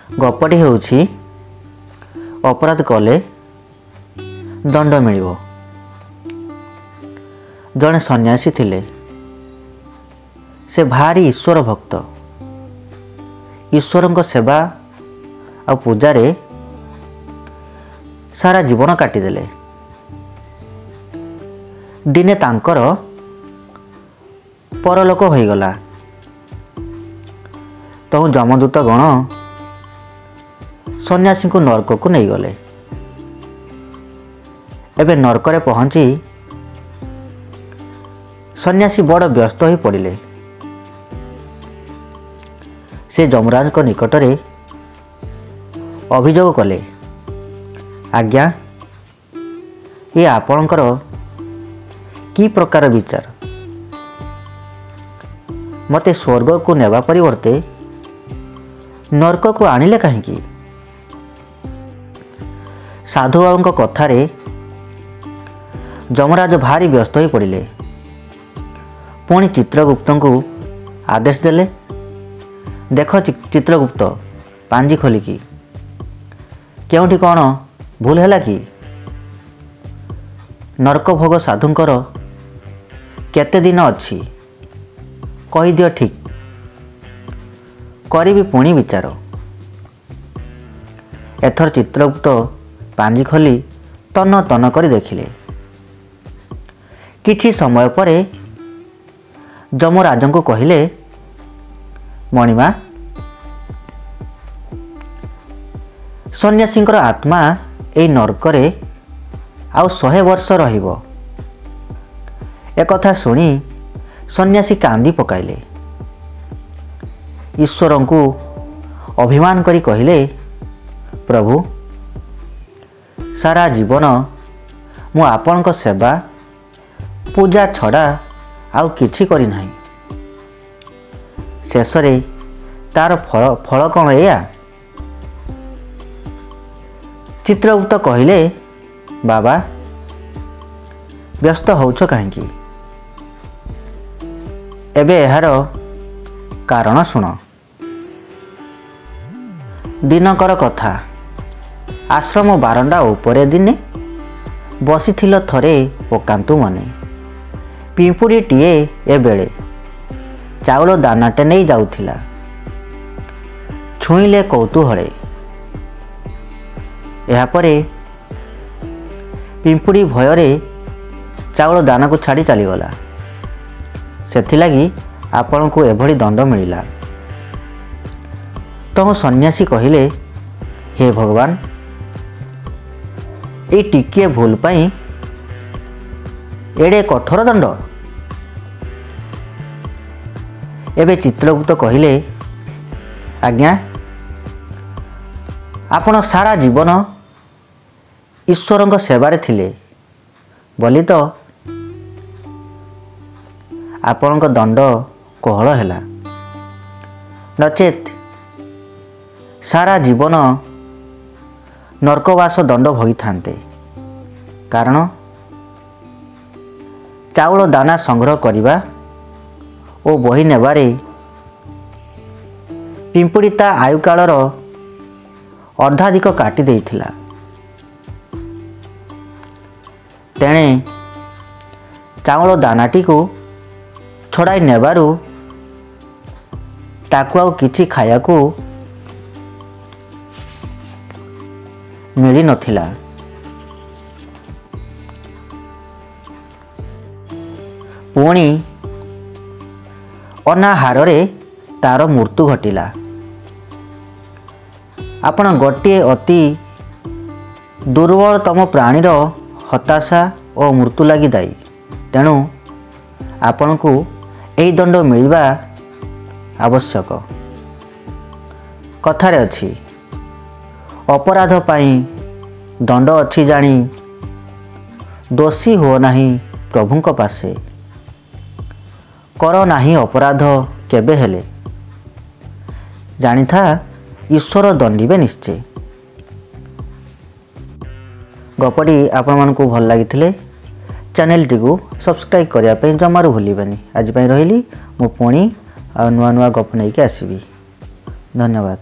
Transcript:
गपटी ହେଉଛି अपराध कले दंड मिलिबो। जड़े सन्यासी थिले से भारी ईश्वर भक्त। ईश्वर सेवा आ पूजारे सारा जीवन काटिदेले। दिने तांकर परलोक होईगला। तो जमदूत गण सन्यासी को नरक को नहीं गले। एबे नरकरे पहुँची सन्यासी बड़ व्यस्त हो पड़े। से जमराज को निकटरे अभियोग कले, आज्ञा ये आपणकर की प्रकार विचार? मते स्वर्ग को नेबा परिवर्ते नरक को आनिले कहीं? साधु बाबा कथारे जमराज भारी व्यस्त हो पड़े। पुणी चित्रगुप्त को आदेश देले, देख चित्रगुप्त पांजी खोलिकी केउठी कौन भूल है कि? नरक भोग साधुंकर केते दिन अच्छी कही दियो, ठीक करी पुणी विचार। एथर चित्रगुप्त पांजी खोली तन तन कर देखिले। किछि समय परे जमराज को कहिले, मणिमा सन्यासींकर आत्मा ए नरकरे आउ 100 वर्ष रहिबो। एक कथा सुनी सन्यासी कांदी पकाइले। ईश्वर को अभिमान करी कहिले, प्रभु सारा जीवन मु आपनक सेवा पूजा छड़ा आउ किछि करी नाही। शेषरे तार फल कौन एया? चित्रगुप्त कहिले, बाबा व्यस्त होउछ कहीं? एबे एहार कारण सुन। दिनकर कथा। आश्रम बारंडा उपरे दिने बसिथिल थरे पकांतु मने। पिंपुड़ीटीए एबेले चाउल दानाटे नहीं जाउथिला। छुईले कौतूहले। यापरे पिंपुड़ी भୟରେ चाउल दाना को छाड़ी चलीगला। सेथिलागी आपण को एभली दंड मिलिला। तो सन्यासी कहिले, हे भगवान ए टिकिए भूल पाई एडे कठोर दंड? एबे चित्रगुप्त कहिले, आज्ञा आपण सारा जीवन ईश्वर सेवारे थिले बोली तो आपण दंड कोहल हैला। नचेत सारा जीवन नरकवास दंड भोगी थांते। कारण चाउल दाना संग्रह करिबा ओ बही नेबारे पिंपुड़ी ता आयु कालर अर्धाधिक काटी देइथिला। तेणे चाउल दानाटी को छड़ाई नेबारु ताकू आउ किछि खायाकू मिली नथिला। पुणी अनाहारे तार मृत्यु घटिला। आपण गोटे अति दुर्बलतम प्राणीर हताशा और मृत्यु लगी दायी। तेणु आपण को यही दंड मिलवा आवश्यक। कथारे अछि, अपराध पाई दंड अच्छी जानी दोषी हो नहीं प्रभुंक पासे। कर नाही अपराध केबे हेले, जानी था ईश्वर दंडिबे निश्चय। गपटी आपण मानकु भल लागिथिले चैनल टी को सब्सक्राइब करिया पे जमारू भूलिबेनी। आज पई रहिली मु पुणी नुआ नुआ गप नहीं के आसीबी। धन्यवाद।